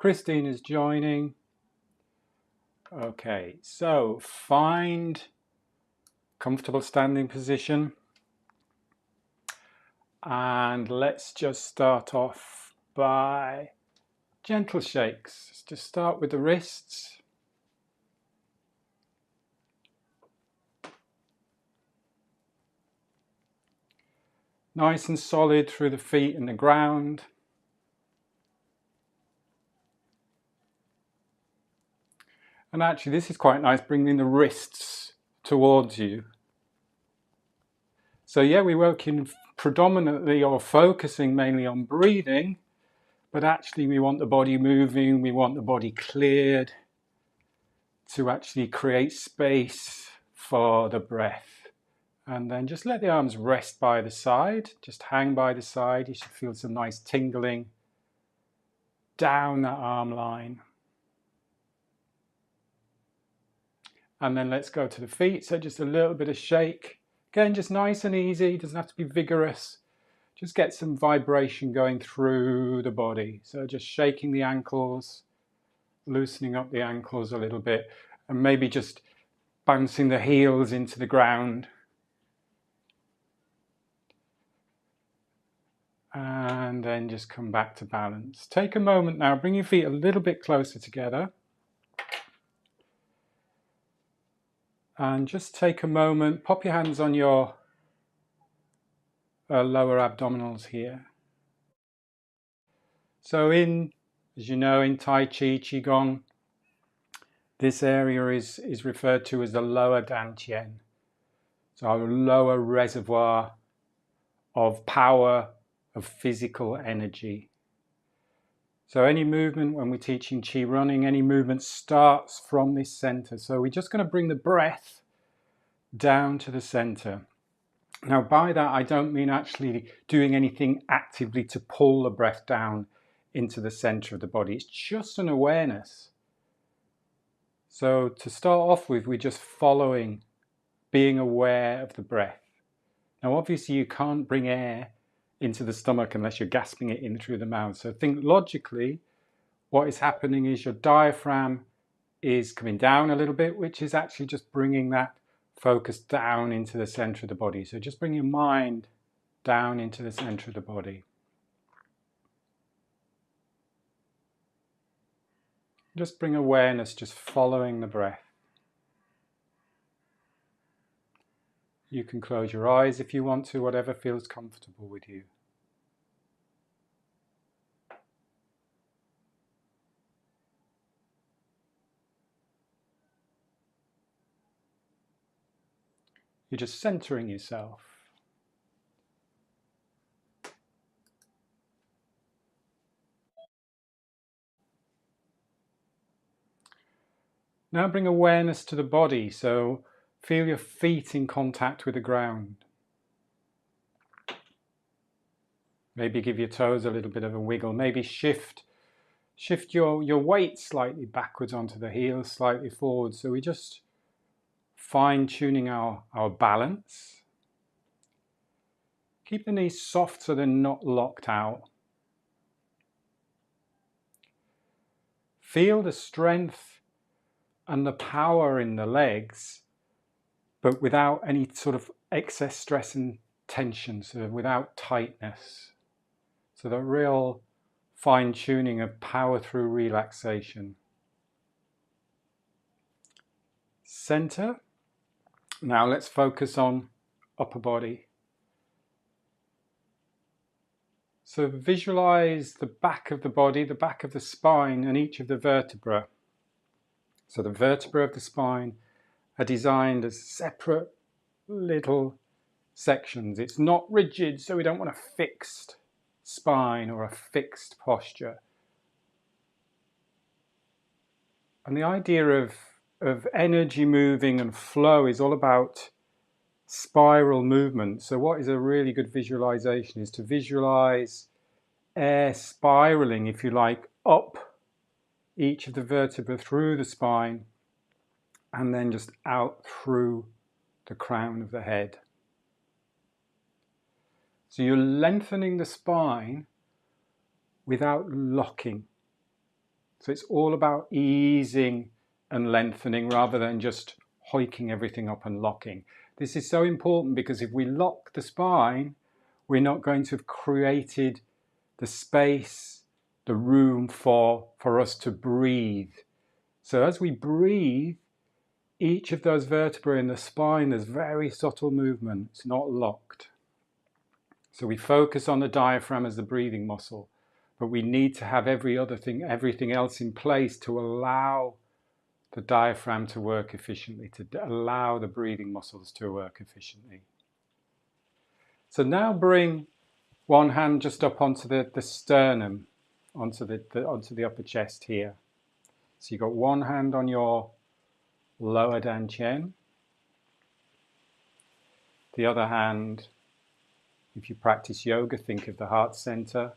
Christine is joining. Okay, so find comfortable standing position. And let's just start off by gentle shakes. Let's just start with the wrists. Nice and solid through the feet and the ground. And actually this is quite nice, bringing the wrists towards you. So yeah, we're working predominantly or focusing mainly on breathing, but actually we want the body moving, we want the body cleared to actually create space for the breath. And then just let the arms rest by the side, just hang by the side. You should feel some nice tingling down that arm line. And then let's go to the feet. So just a little bit of shake. Again, just nice and easy, doesn't have to be vigorous. Just get some vibration going through the body. So just shaking the ankles, loosening up the ankles a little bit, and maybe just bouncing the heels into the ground. And then just come back to balance. Take a moment now, bring your feet a little bit closer together. And just take a moment, pop your hands on your lower abdominals here. So as you know, in Tai Chi, Qigong, this area is referred to as the lower Dantian. So our lower reservoir of power, of physical energy. So any movement, when we're teaching Qi running, any movement starts from this center. So we're just going to bring the breath down to the center. Now by that, I don't mean actually doing anything actively to pull the breath down into the center of the body. It's just an awareness. So to start off with, we're just following, being aware of the breath. Now obviously you can't bring air into the stomach unless you're gasping it in through the mouth. So think logically, what is happening is your diaphragm is coming down a little bit, which is actually just bringing that focus down into the center of the body. So just bring your mind down into the center of the body. Just bring awareness, just following the breath. You can close your eyes if you want to, whatever feels comfortable with you. You're just centering yourself. Now bring awareness to the body, so feel your feet in contact with the ground. Maybe give your toes a little bit of a wiggle. Maybe shift your weight slightly backwards onto the heels, slightly forward. So we're just fine-tuning our balance. Keep the knees soft so they're not locked out. Feel the strength and the power in the legs, but without any sort of excess stress and tension, so without tightness. So the real fine-tuning of power through relaxation. Center. Now let's focus on upper body. So visualize the back of the body, the back of the spine, and each of the vertebrae. So the vertebrae of the spine are designed as separate little sections. It's not rigid, so we don't want a fixed spine or a fixed posture. And the idea of energy moving and flow is all about spiral movement. So what is a really good visualization is to visualize air spiraling, if you like, up each of the vertebrae through the spine and then just out through the crown of the head. So you're lengthening the spine without locking. So it's all about easing and lengthening rather than just hoiking everything up and locking. This is so important because if we lock the spine, we're not going to have created the space, the room for us to breathe. So as we breathe, each of those vertebrae in the spine, there's very subtle movement. It's not locked. So we focus on the diaphragm as the breathing muscle, but we need to have everything else in place to allow the diaphragm to work efficiently, to allow the breathing muscles to work efficiently. So now bring one hand just up onto the sternum, onto the upper chest here. So you've got one hand on your lower dantian. The other hand, if you practice yoga, think of the heart center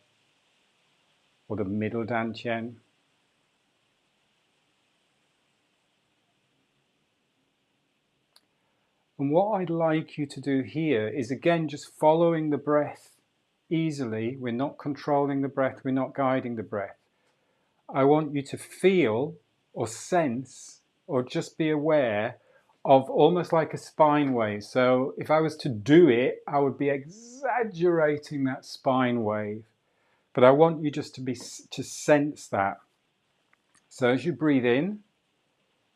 or the middle dantian. And what I'd like you to do here is, again, just following the breath easily. We're not controlling the breath, we're not guiding the breath. I want you to feel or sense or just be aware of almost like a spine wave. So if I was to do it, I would be exaggerating that spine wave. But I want you just to sense that. So as you breathe in,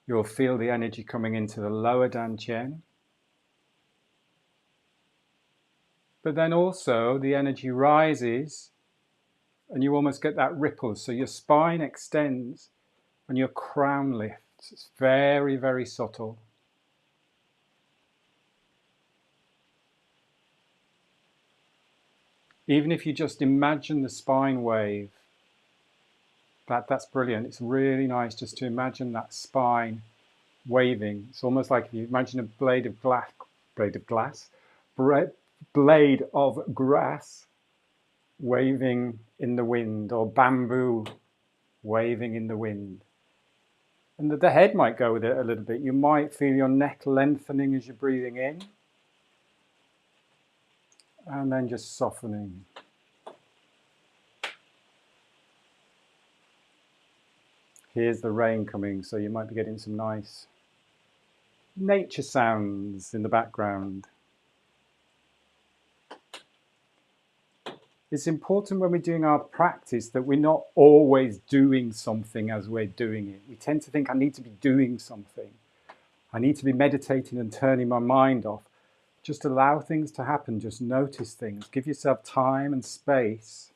you'll feel the energy coming into the lower dantian. But then also the energy rises and you almost get that ripple. So your spine extends and your crown lifts. It's very, very subtle. Even if you just imagine the spine wave, that's brilliant. It's really nice just to imagine that spine waving. It's almost like if you imagine a blade of grass waving in the wind, or bamboo waving in the wind. And the head might go with it a little bit. You might feel your neck lengthening as you're breathing in, and then just softening. Here's the rain coming, so you might be getting some nice nature sounds in the background. It's important when we're doing our practice that we're not always doing something as we're doing it. We tend to think, I need to be doing something. I need to be meditating and turning my mind off. Just allow things to happen. Just notice things. Give yourself time and space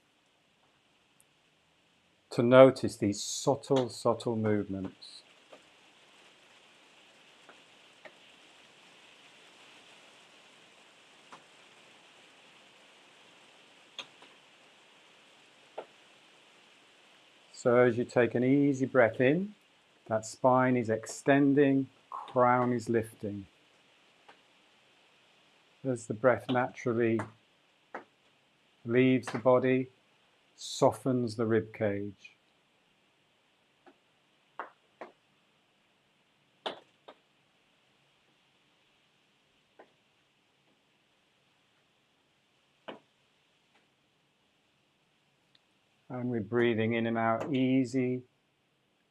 to notice these subtle, subtle movements. So as you take an easy breath in, that spine is extending, crown is lifting. As the breath naturally leaves the body, softens the rib cage. And we're breathing in and out easy,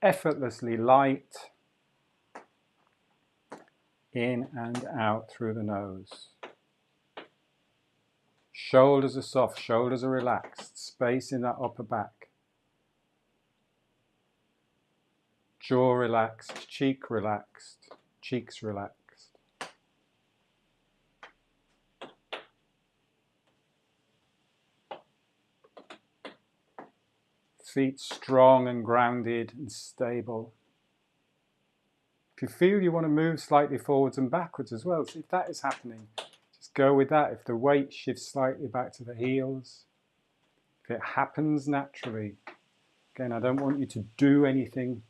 effortlessly light, in and out through the nose. Shoulders are soft, shoulders are relaxed, space in that upper back. Jaw relaxed, cheeks relaxed. Feet strong and grounded and stable. If you feel you want to move slightly forwards and backwards as well, see if that is happening. Just go with that. If the weight shifts slightly back to the heels, if it happens naturally. Again, I don't want you to do anything.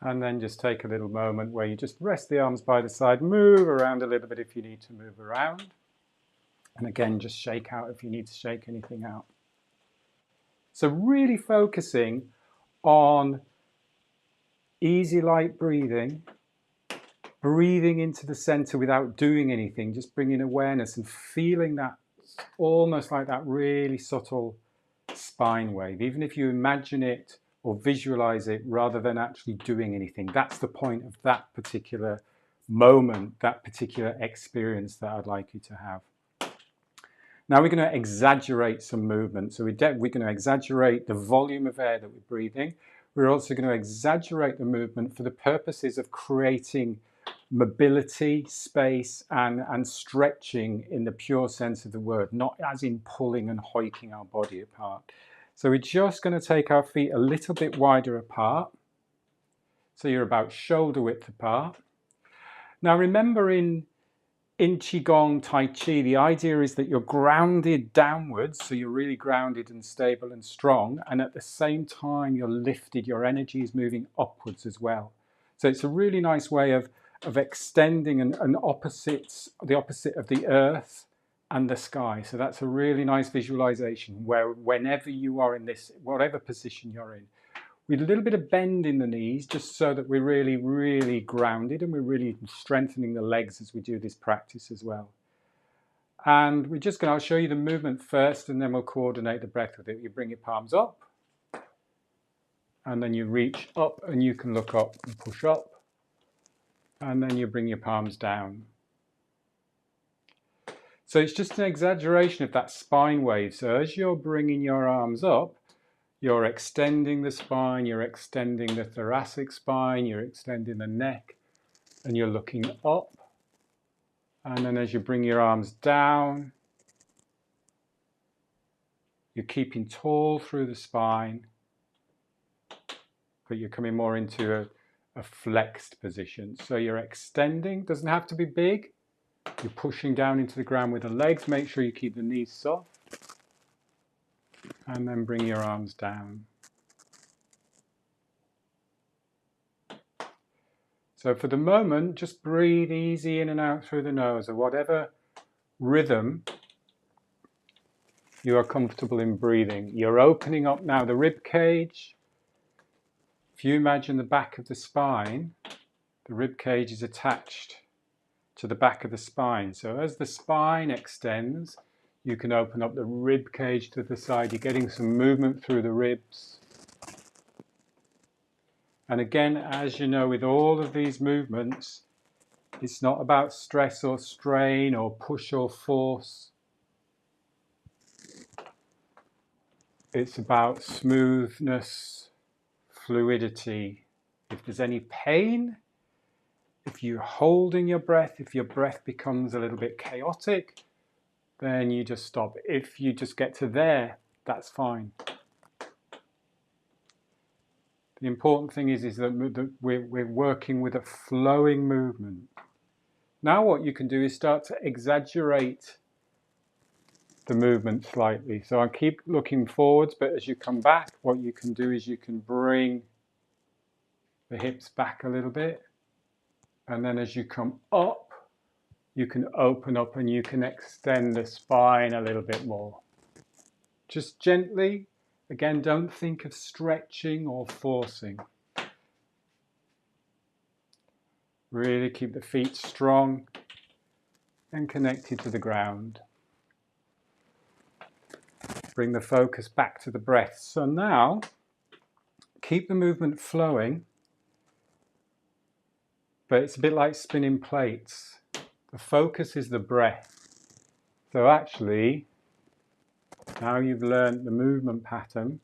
And then just take a little moment where you just rest the arms by the side, move around a little bit if you need to move around. And again, just shake out if you need to shake anything out. So really focusing on easy light breathing breathing into the center without doing anything, just bringing awareness and feeling that almost like that really subtle spine wave, even if you imagine it or visualize it rather than actually doing anything. That's the point of that particular moment, that particular experience that I'd like you to have. Now we're going to exaggerate some movement. So we're going to exaggerate the volume of air that we're breathing. We're also going to exaggerate the movement for the purposes of creating mobility, space, and stretching in the pure sense of the word, not as in pulling and hoiking our body apart. So we're just going to take our feet a little bit wider apart. So you're about shoulder width apart. Now remember, in Qigong, Tai Chi, the idea is that you're grounded downwards, so you're really grounded and stable and strong, and at the same time you're lifted, your energy is moving upwards as well. So it's a really nice way of extending the opposite of the earth and the sky. So that's a really nice visualization where whenever you are in this, whatever position you're in, with a little bit of bend in the knees, just so that we're really, really grounded and we're really strengthening the legs as we do this practice as well. And we're just going to, I'll show you the movement first and then we'll coordinate the breath with it. You bring your palms up and then you reach up and you can look up and push up. And then you bring your palms down. So it's just an exaggeration of that spine wave. So as you're bringing your arms up, you're extending the spine, you're extending the thoracic spine, you're extending the neck, and you're looking up. And then as you bring your arms down, you're keeping tall through the spine, but you're coming more into a flexed position. So you're extending, doesn't have to be big. You're pushing down into the ground with the legs. Make sure you keep the knees soft. And then bring your arms down. So for the moment, just breathe easy in and out through the nose, or whatever rhythm you are comfortable in breathing. You're opening up now the rib cage. If you imagine the back of the spine, the rib cage is attached to the back of the spine. So as the spine extends, you can open up the rib cage to the side. You're getting some movement through the ribs. And again, as you know, with all of these movements, it's not about stress or strain or push or force. It's about smoothness, fluidity. If there's any pain, if you're holding your breath, if your breath becomes a little bit chaotic, then you just stop. If you just get to there, that's fine. The important thing is that we're working with a flowing movement. Now what you can do is start to exaggerate the movement slightly. So I keep looking forwards, but as you come back, what you can do is you can bring the hips back a little bit. And then as you come up, you can open up and you can extend the spine a little bit more. Just gently. Again, don't think of stretching or forcing. Really keep the feet strong and connected to the ground. Bring the focus back to the breath. So now, keep the movement flowing, but it's a bit like spinning plates. The focus is the breath. So actually, now you've learned the movement pattern,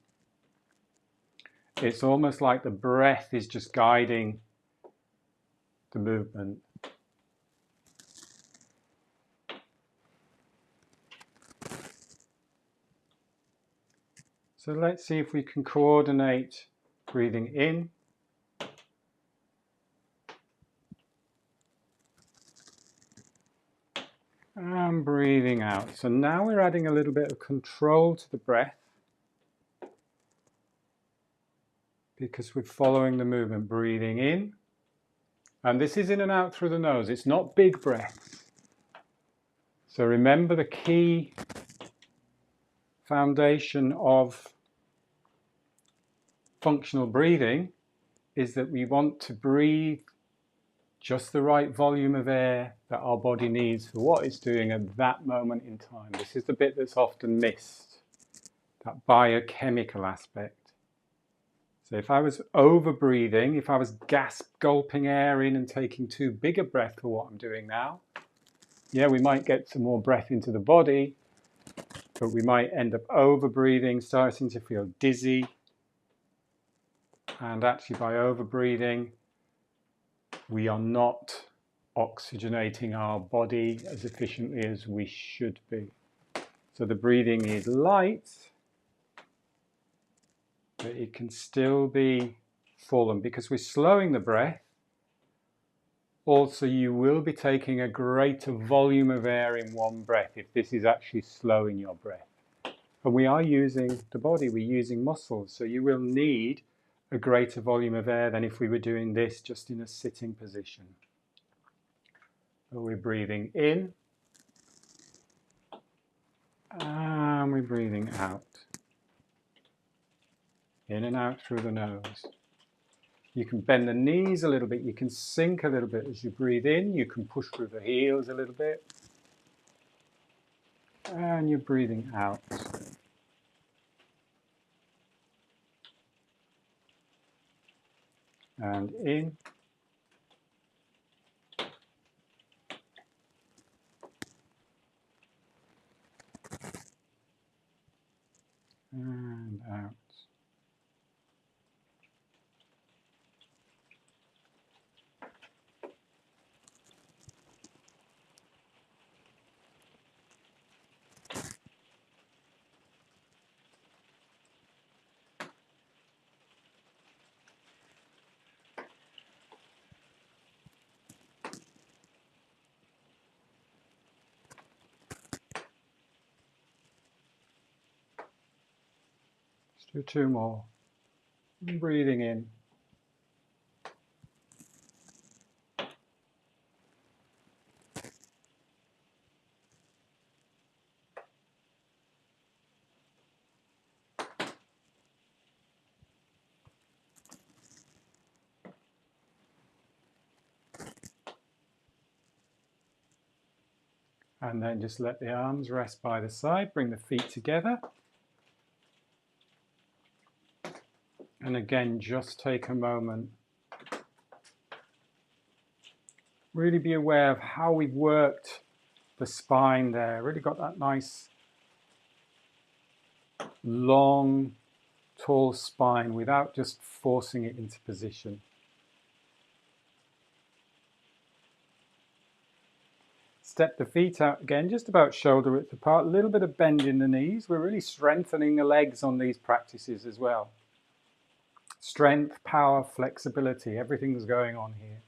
it's almost like the breath is just guiding the movement. So let's see if we can coordinate breathing in and breathing out. So now we're adding a little bit of control to the breath because we're following the movement. Breathing in, and this is in and out through the nose. It's not big breaths. So remember, the key foundation of functional breathing is that we want to breathe just the right volume of air that our body needs for what it's doing at that moment in time. This is the bit that's often missed, that biochemical aspect. So if I was over breathing, if I was gulping air in and taking too big a breath for what I'm doing now, yeah, we might get some more breath into the body, but we might end up over breathing, starting to feel dizzy. And actually by over breathing, we are not oxygenating our body as efficiently as we should be. So the breathing is light, but it can still be full. And because we're slowing the breath, also you will be taking a greater volume of air in one breath if this is actually slowing your breath. And we are using the body, we're using muscles, so you will need a greater volume of air than if we were doing this just in a sitting position. So we're breathing in, and we're breathing out. In and out through the nose. You can bend the knees a little bit, you can sink a little bit as you breathe in, you can push through the heels a little bit. And you're breathing out. And in. And out. Let's do two more. Breathing in. And then just let the arms rest by the side, bring the feet together. And again, just take a moment. Really be aware of how we've worked the spine there. Really got that nice, long, tall spine without just forcing it into position. Step the feet out again, just about shoulder width apart, a little bit of bend in the knees. We're really strengthening the legs on these practices as well. Strength, power, flexibility, everything's going on here.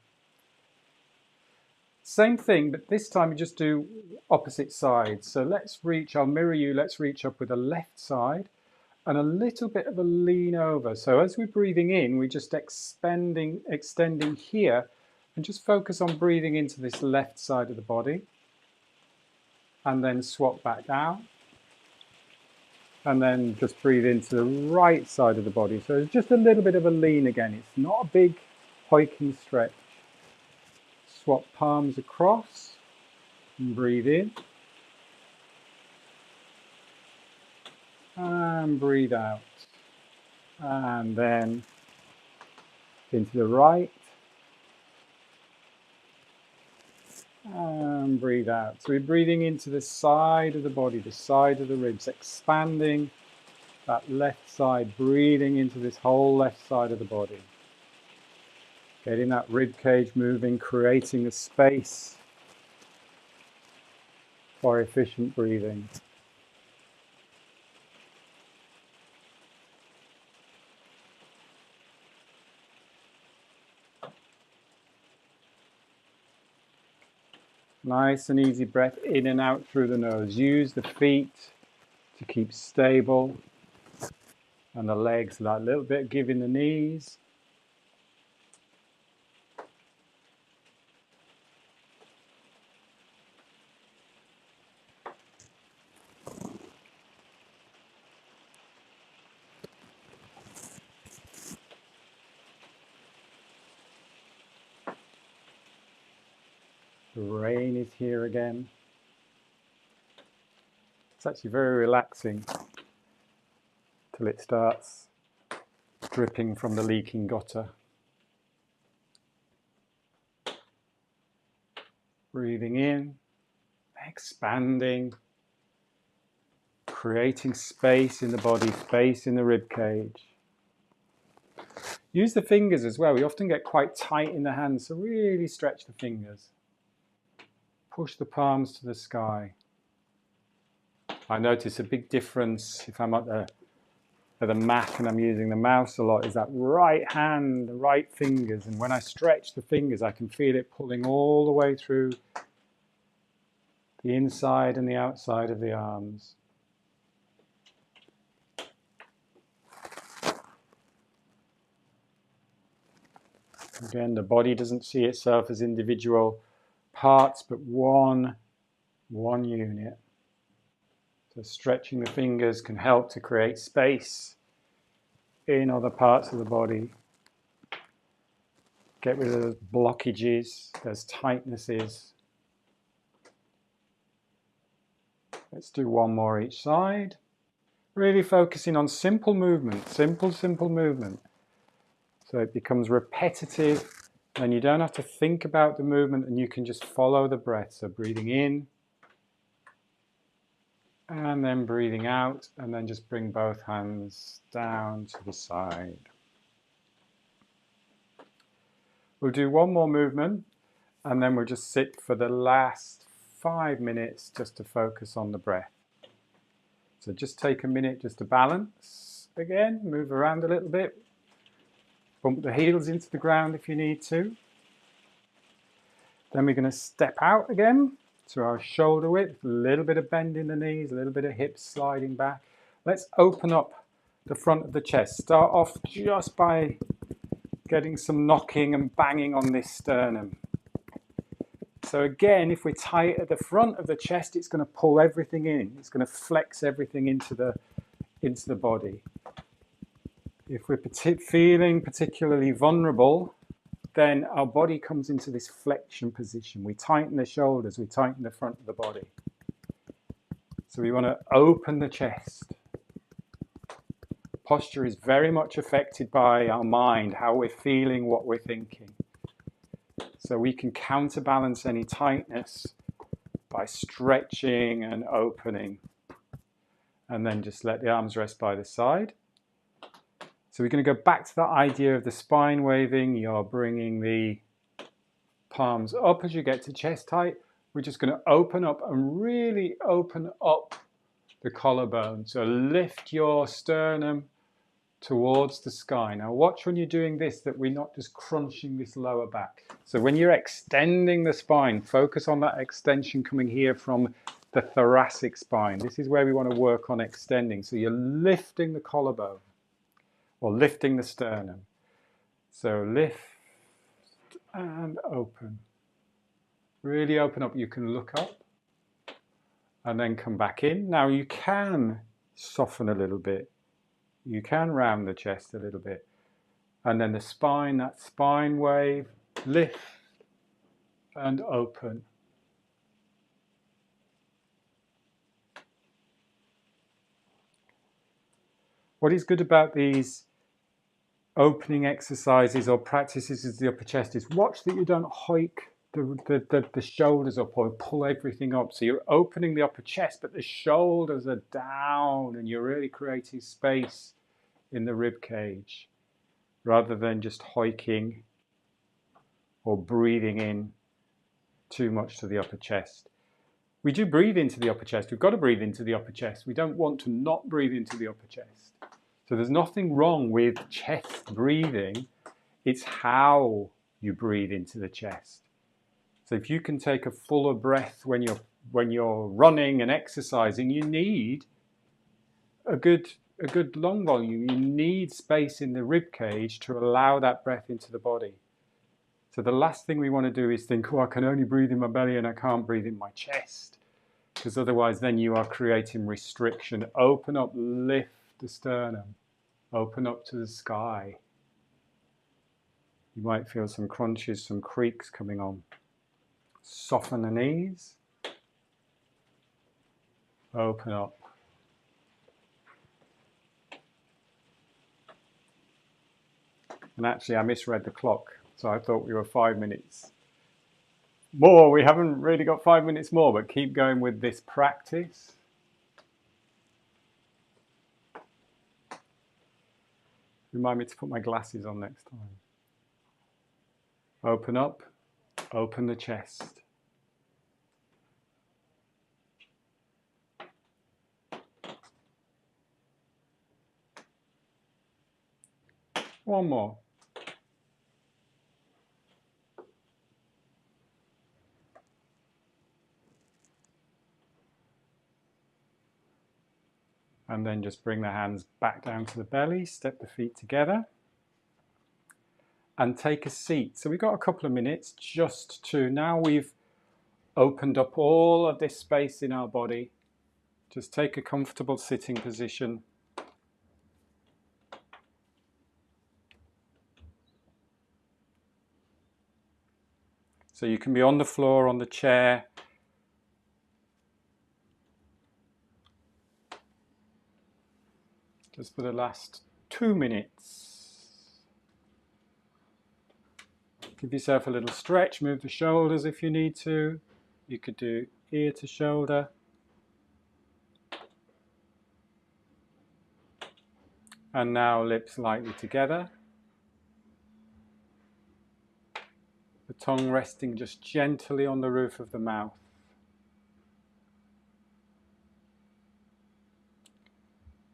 Same thing, but this time we just do opposite sides. So let's reach, I'll mirror you, let's reach up with the left side and a little bit of a lean over. So as we're breathing in, we're just extending here and just focus on breathing into this left side of the body. And then swap back down. And then just breathe into the right side of the body. So it's just a little bit of a lean again. It's not a big hoiking stretch. Swap palms across and breathe in. And breathe out. And then into the right. And breathe out. So we're breathing into the side of the body, the side of the ribs, expanding that left side, breathing into this whole left side of the body. Getting that rib cage moving, creating a space for efficient breathing. Nice and easy breath in and out through the nose. Use the feet to keep stable and the legs, that little bit give in the knees. The rain is here again. It's actually very relaxing till it starts dripping from the leaking gutter. Breathing in, expanding, creating space in the body, space in the rib cage. Use the fingers as well. We often get quite tight in the hands, so really stretch the fingers. Push the palms to the sky. I notice a big difference if I'm at the Mac and I'm using the mouse a lot, is that right hand, the right fingers. And when I stretch the fingers, I can feel it pulling all the way through the inside and the outside of the arms. Again, the body doesn't see itself as individual parts, but one unit. So stretching the fingers can help to create space in other parts of the body. Get rid of those blockages, those tightnesses. Let's do one more each side. Really focusing on simple movement, simple movement. So it becomes repetitive, and you don't have to think about the movement, and you can just follow the breath. So breathing in, and then breathing out, and then just bring both hands down to the side. We'll do one more movement, and then we'll just sit for the last 5 minutes just to focus on the breath. So just take a minute just to balance again, move around a little bit. Bump the heels into the ground if you need to. Then we're going to step out again to our shoulder width, a little bit of bend in the knees, a little bit of hips sliding back. Let's open up the front of the chest. Start off just by getting some knocking and banging on this sternum. So again, if we're tight at the front of the chest, it's going to pull everything in. It's going to flex everything into the body. If we're feeling particularly vulnerable, then our body comes into this flexion position. We tighten the shoulders, we tighten the front of the body. So we want to open the chest. Posture is very much affected by our mind, how we're feeling, what we're thinking. So we can counterbalance any tightness by stretching and opening. And then just let the arms rest by the side. So we're going to go back to that idea of the spine waving. You're bringing the palms up as you get to chest height. We're just going to open up and really open up the collarbone. So lift your sternum towards the sky. Now watch when you're doing this that we're not just crunching this lower back. So when you're extending the spine, focus on that extension coming here from the thoracic spine. This is where we want to work on extending. So you're lifting the collarbone or lifting the sternum. So lift and open. Really open up. You can look up and then come back in. Now you can soften a little bit. You can round the chest a little bit. And then the spine, that spine wave, lift and open. What is good about these opening exercises or practices is the upper chest is watch that you don't hike the shoulders up or pull everything up. So you're opening the upper chest, but the shoulders are down and you're really creating space in the rib cage rather than just hiking or breathing in too much to the upper chest. We do breathe into the upper chest. We've got to breathe into the upper chest. We don't want to not breathe into the upper chest. So there's nothing wrong with chest breathing. It's how you breathe into the chest. So if you can take a fuller breath when you're running and exercising, you need a good lung volume. You need space in the rib cage to allow that breath into the body. So the last thing we want to do is think, oh, I can only breathe in my belly and I can't breathe in my chest. Because otherwise then you are creating restriction. Open up, lift the sternum. Open up to the sky. You might feel some crunches, some creaks coming on. Soften the knees. Open up. And actually I misread the clock, so I thought we were 5 minutes more. We haven't really got 5 minutes more, but keep going with this practice. Remind me to put my glasses on next time. Open up, open the chest. One more. And then just bring the hands back down to the belly, step the feet together, and take a seat. So we've got a couple of minutes just to, now we've opened up all of this space in our body, just take a comfortable sitting position. So you can be on the floor, on the chair, just for the last 2 minutes. Give yourself a little stretch, move the shoulders if you need to. You could do ear to shoulder. And now lips lightly together. The tongue resting just gently on the roof of the mouth.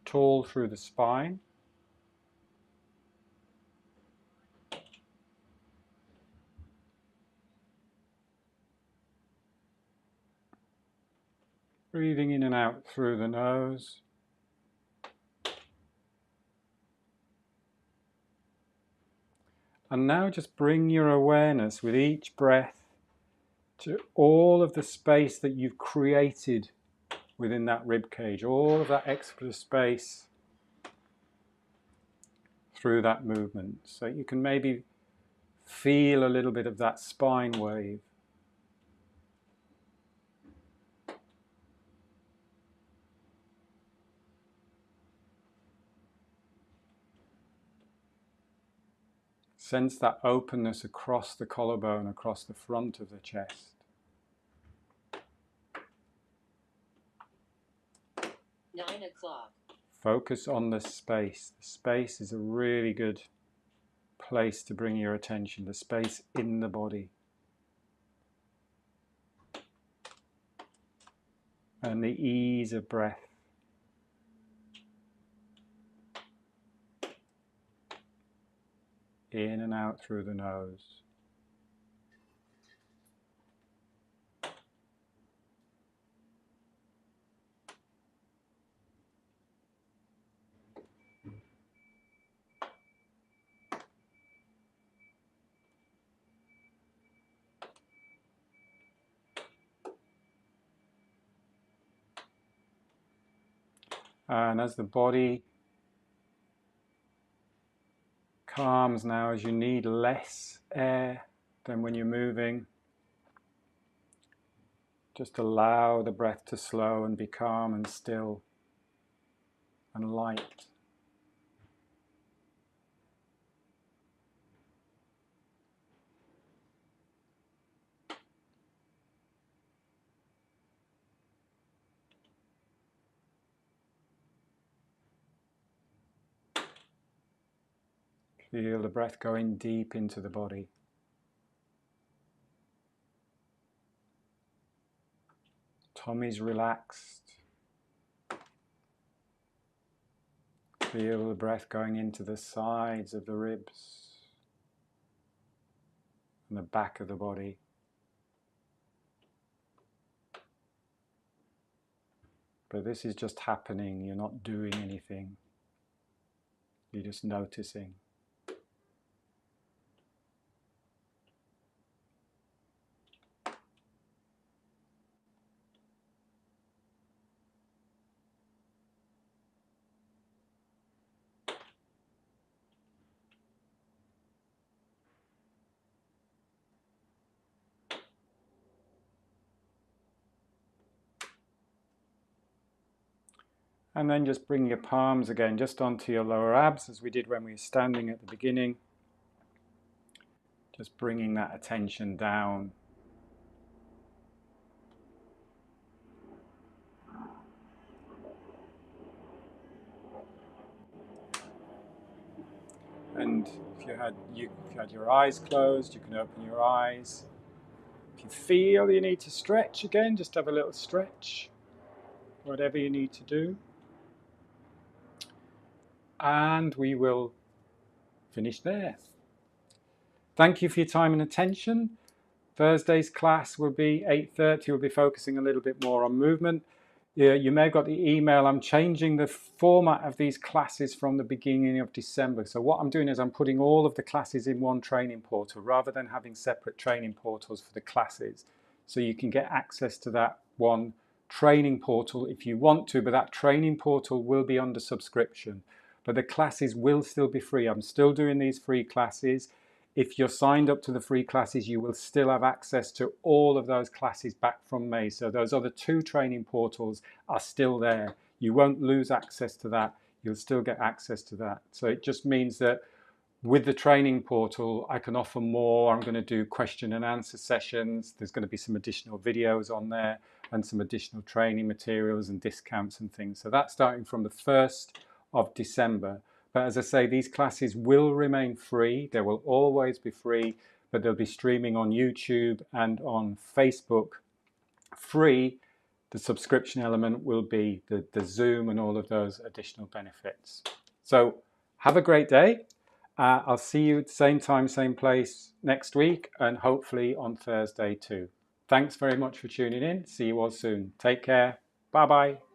Tall through the spine. Breathing in and out through the nose. And now just bring your awareness with each breath to all of the space that you've created within that rib cage, all of that extra space through that movement. So you can maybe feel a little bit of that spine wave. Sense that openness across the collarbone, across the front of the chest. Nine o'clock. Focus on the space. The space is a really good place to bring your attention, the space in the body. And the ease of breath. In and out through the nose. And as the body calms now, as you need less air than when you're moving, just allow the breath to slow and be calm and still and light. Feel the breath going deep into the body. Tummy's relaxed. Feel the breath going into the sides of the ribs and the back of the body. But this is just happening. You're not doing anything. You're just noticing. And then just bring your palms again just onto your lower abs as we did when we were standing at the beginning. Just bringing that attention down. And if you had your eyes closed, you can open your eyes. If you feel you need to stretch again, just have a little stretch, whatever you need to do. And we will finish there. Thank you for your time and attention. Thursday's class will be 8:30. We'll be focusing a little bit more on movement. You may have got the email. I'm changing the format of these classes from the beginning of December. So what I'm doing is I'm putting all of the classes in one training portal rather than having separate training portals for the classes. So you can get access to that one training portal if you want to, but that training portal will be under subscription. But the classes will still be free. I'm still doing these free classes. If you're signed up to the free classes, you will still have access to all of those classes back from May. So those other 2 training portals are still there. You won't lose access to that. You'll still get access to that. So it just means that with the training portal, I can offer more. I'm going to do question and answer sessions. There's going to be some additional videos on there and some additional training materials and discounts and things. So that's starting from the 1st of December. But as I say, these classes will remain free. They will always be free, but they'll be streaming on YouTube and on Facebook free. The subscription element will be the Zoom and all of those additional benefits. So have a great day. I'll see you at the same time, same place next week, and hopefully on Thursday too. Thanks very much for tuning in. See you all soon. Take care. Bye-bye.